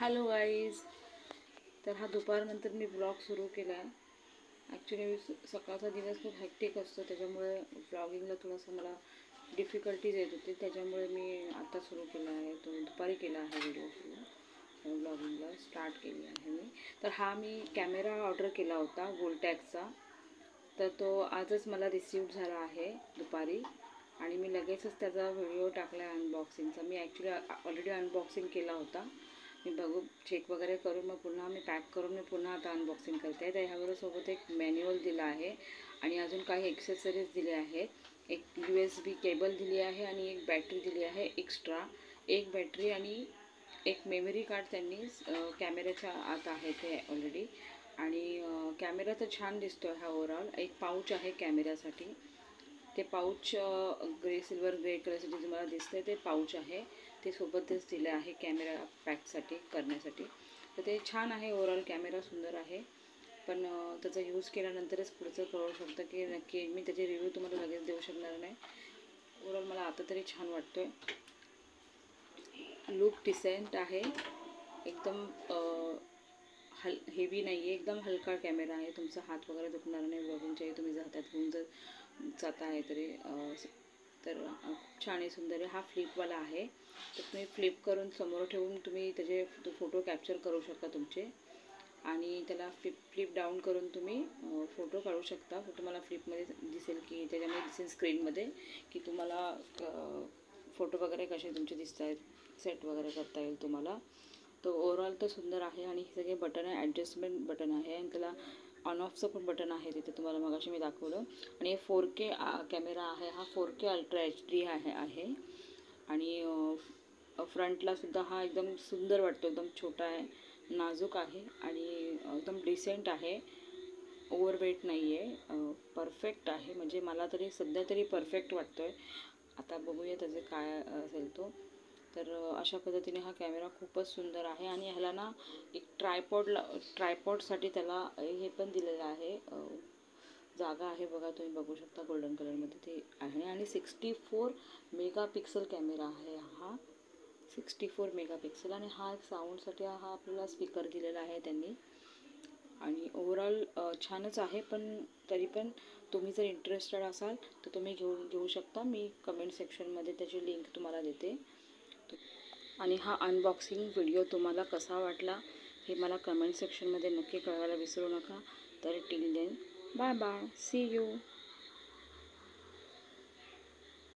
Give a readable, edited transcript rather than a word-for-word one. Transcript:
Hello guys. तर हा दुपारनंतर मी ब्लॉग सुरू केला आहे. ॲक्च्युली सकाळचा दिवस खूप हॅक्टिक असतो, त्याच्यामुळे ब्लॉगिंगला थोडंसं मला डिफिकल्टीज येत होती. त्याच्यामुळे मी आता सुरू केला आहे, तो दुपारी केला आहे व्हिडिओ सुरू ब्लॉगिंगला स्टार्ट केली आहे मी. तर हा मी कॅमेरा ऑर्डर केला होता गोल्टॅकचा, तर तो आजच मला रिसीव्ह झाला आहे दुपारी आणि मी लगेचच त्याचा व्हिडिओ टाकला आहे अनबॉक्सिंगचा. मी ॲक्च्युली ऑलरेडी अनबॉक्सिंग केला होता. मी बघू चेक वगैरे करून मग पुन्हा मी पॅक करून मी पुन्हा आता अनबॉक्सिंग करते आहे. तर ह्याबरोबर सोबत एक मॅन्युअल दिला आहे आणि अजून काही एक्सेसरीज दिले आहेत. एक USB केबल दिली आहे आणि एक बॅटरी दिली आहे एक्स्ट्रा. एक बॅटरी आणि एक मेमरी कार्ड त्यांनी कॅमेऱ्याच्या आत आहे ते ऑलरेडी. आणि कॅमेरा तर छान दिसतो आहे हा ओव्हरऑल. एक पाऊच आहे कॅमेऱ्यासाठी. ते पाऊच सिल्वर ग्रे कलरसाठी जे मला दिसतं ते पाऊच आहे, ते सोबतच दिले आहे कॅमेरा पॅकसाठी करण्यासाठी. तर ते छान आहे ओव्हरऑल. कॅमेरा सुंदर आहे, पण त्याचा यूज केल्यानंतरच पुढचं कळू शकतं की नक्की. मी त्याचे रिव्ह्यू तुम्हाला लगेच देऊ शकणार नाही. ओव्हरऑल मला आता तरी छान वाटतो आहे. लुक डिसेंट आहे एकदम. हेवी नाही आहे, एकदम हलका कॅमेरा आहे. तुमचा हात वगैरे दुखणार नाही ब्लॉगिंगच्याही तुम्ही हातात घेऊन जर जात आहे तरी. तर छान आहे, सुंदर आहे. हा फ्लिपवाला आहे, तर तुम्ही फ्लिप करून समोर ठेवून तुम्ही त्याचे फोटो कॅप्चर करू शकता तुमचे. आणि त्याला फ्लिप डाऊन करून तुम्ही फोटो काढू शकता. तुम्हाला फ्लिपमध्ये दिसेल की त्याच्यामध्ये दिसेल स्क्रीनमध्ये की तुम्हाला फोटो वगैरे कसे तुमचे दिसत आहेत, सेट वगैरे करता येईल तुम्हाला. तो ओव्हरऑल तर सुंदर आहे. आणि हे सगळे बटन आहे, ॲडजस्टमेंट बटन आहे आणि त्याला ऑन ऑफचं पण बटन आहे तिथे, तुम्हाला मगाशी मी दाखवलं. आणि 4K कॅमेरा आहे हा. 4K अल्ट्रा HD आहे. आणि फ्रंटलासुद्धा हा एकदम सुंदर वाटतो. एकदम छोटा आहे, नाजूक आहे आणि एकदम डिसेंट आहे. ओव्हरवेट नाही आहे, परफेक्ट आहे. म्हणजे मला तरी सध्या तरी परफेक्ट वाटतो आहे. आता बघूया त्याचे काय असेल तो. तर अशा पद्धतीने हा कॅमेरा खूपच सुंदर आहे. आणि ह्याला ना एक ट्रायपॉडसाठी त्याला हे पण दिलेलं आहे, जागा आहे बघा, तुम्ही बघू शकता गोल्डन कलरमध्ये ते आहे. आणि 64 मेगापिक्सल कॅमेरा आहे हा. 64 मेगापिक्सल. आणि हा एक साऊंडसाठी हा आपल्याला स्पीकर दिलेला आहे त्यांनी. आणि ओव्हरऑल छानच आहे, पण तरी पण तुम्ही जर इंटरेस्टेड असाल तर तुम्ही घेऊ शकता. मी कमेंट सेक्शनमध्ये त्याची लिंक तुम्हाला देते. आणि हा अनबॉक्सिंग व्हिडिओ तुम्हाला कसा वाटला हे मला कमेंट सेक्शनमध्ये नक्की कळवायला विसरू नका. तर till then, bye bye, see you.